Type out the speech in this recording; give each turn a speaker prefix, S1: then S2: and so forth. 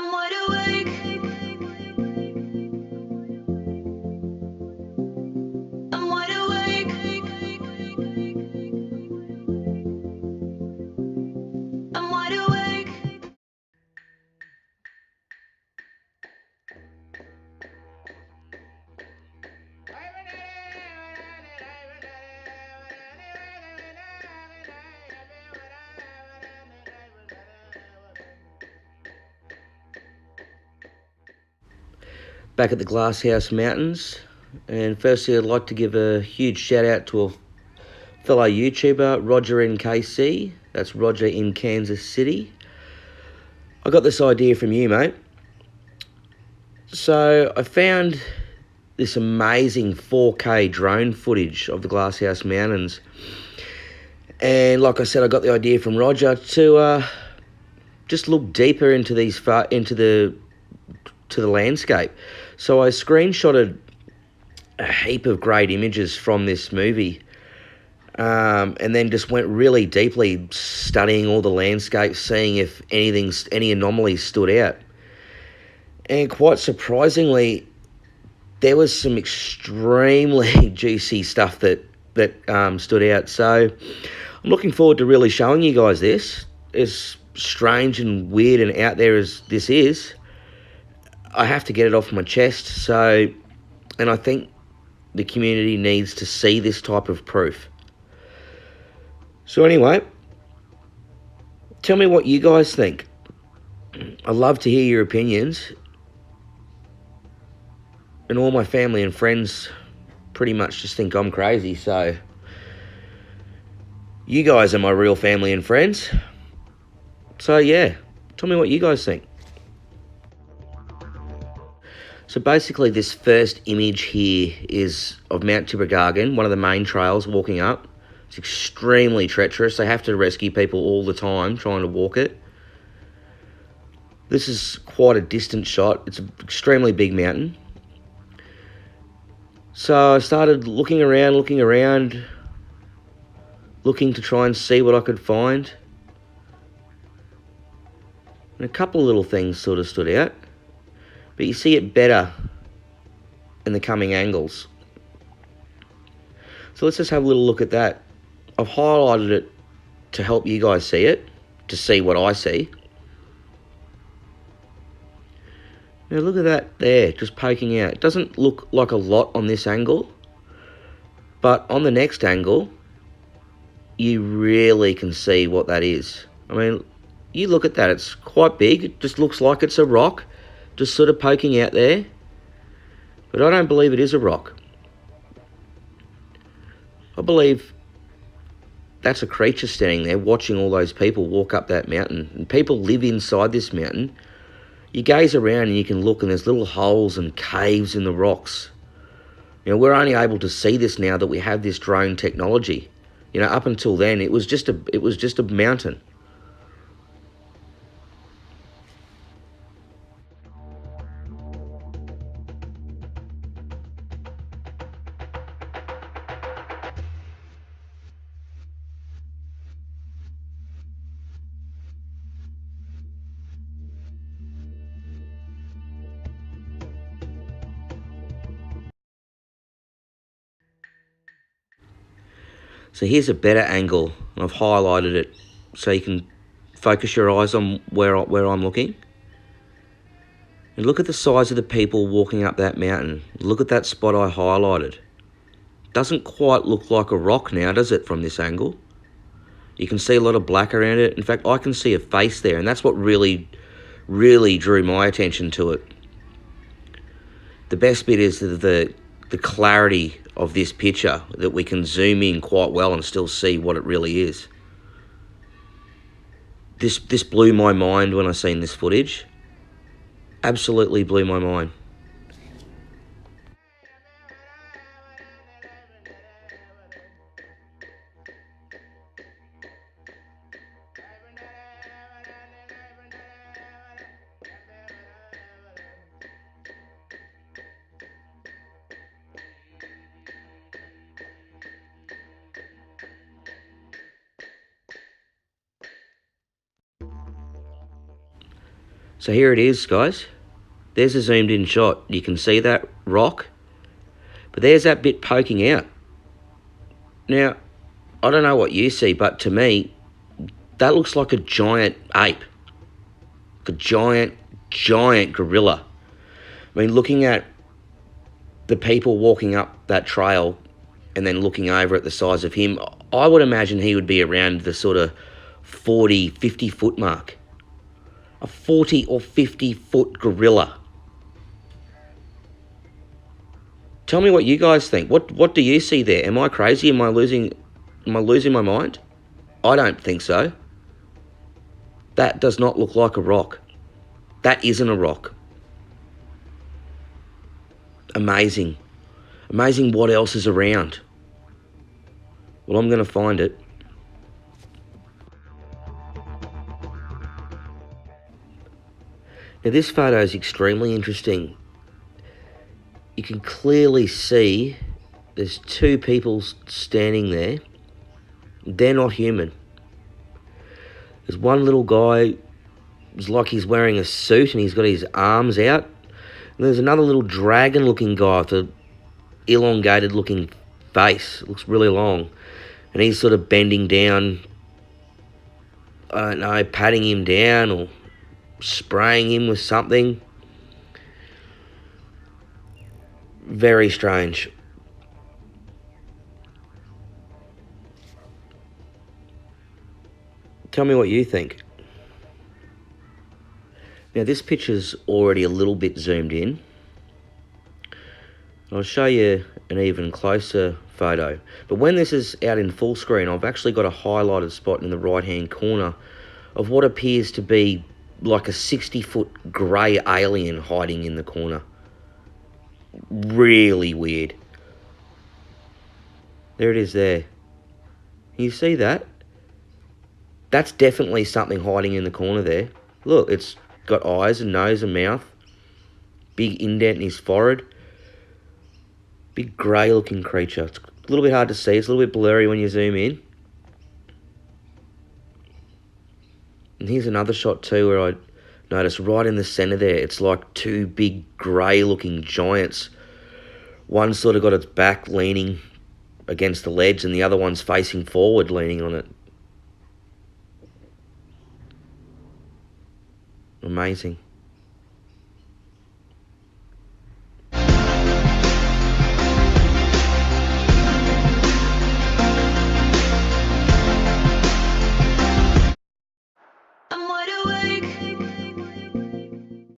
S1: I'm wide awake. I'm wide awake. I'm wide awake.
S2: Back at the Glasshouse Mountains, and firstly I'd like to give a huge shout out to a fellow YouTuber, rogerKC. That's Roger in Kansas City. I got this idea from you, mate. So I found this amazing 4K drone footage of the Glasshouse Mountains, and like I said, I got the idea from Roger to just look deeper into the landscape. So I screenshotted a heap of great images from this movie, and then just went really deeply studying all the landscapes, seeing if any anomalies stood out. And quite surprisingly, there was some extremely juicy stuff that stood out. So I'm looking forward to really showing you guys this. As strange and weird and out there as this is, I have to get it off my chest. So, and I think the community needs to see this type of proof. So anyway, tell me what you guys think. I'd love to hear your opinions. And all my family and friends pretty much just think I'm crazy, so you guys are my real family and friends. So yeah, tell me what you guys think. So basically this first image here is of Mount Tibrogargan, one of the main trails walking up. It's extremely treacherous. They have to rescue people all the time trying to walk it. This is quite a distant shot. It's an extremely big mountain. So I started looking around, looking to try and see what I could find. And a couple of little things sort of stood out. But you see it better in the coming angles. So let's just have a little look at that. I've highlighted it to help you guys see it, to see what I see. Now look at that there, just poking out. It doesn't look like a lot on this angle, but on the next angle, you really can see what that is. I mean, you look at that, it's quite big. It just looks like it's a rock, just sort of poking out there. But I don't believe it is a rock. I believe that's a creature standing there watching all those people walk up that mountain. And people live inside this mountain. You gaze around and you can look, and there's little holes and caves in the rocks. You know, we're only able to see this now that we have this drone technology. You know, up until then, it was just a mountain. So here's a better angle, and I've highlighted it so you can focus your eyes on where I'm looking. And look at the size of the people walking up that mountain. Look at that spot I highlighted. Doesn't quite look like a rock now, does it, from this angle? You can see a lot of black around it. In fact, I can see a face there, and that's what really drew my attention to it. The best bit is the clarity of this picture, that we can zoom in quite well and still see what it really is. This blew my mind when I seen this footage. Absolutely blew my mind. So here it is, guys. There's a zoomed in shot. You can see that rock, but there's that bit poking out. Now, I don't know what you see, but to me, that looks like a giant ape. A giant gorilla. I mean, looking at the people walking up that trail and then looking over at the size of him, I would imagine he would be around the sort of 40, 50 foot mark. A 40 or 50 foot gorilla. Tell me what you guys think. What do you see there? Am I crazy? Am I losing my mind? I don't think so. That does not look like a rock. That isn't a rock. Amazing. Amazing what else is around. Well, I'm going to find it. Now, this photo is extremely interesting. You can clearly see there's two people standing there. They're not human. There's one little guy, it's like he's wearing a suit and he's got his arms out. And there's another little dragon-looking guy with a elongated-looking face. It looks really long. And he's sort of bending down, I don't know, patting him down or spraying him with something. Very strange. Tell me what you think. Now, this picture's already a little bit zoomed in. I'll show you an even closer photo. But when this is out in full screen, I've actually got a highlighted spot in the right-hand corner of what appears to be like a 60-foot grey alien hiding in the corner. Really weird. There it is there. Can you see that? That's definitely something hiding in the corner there. Look, it's got eyes and nose and mouth. Big indent in his forehead. Big grey looking creature. It's a little bit hard to see. It's a little bit blurry when you zoom in. And here's another shot too where I noticed right in the centre there, it's like two big grey looking giants. One's sort of got its back leaning against the ledge and the other one's facing forward leaning on it. Amazing.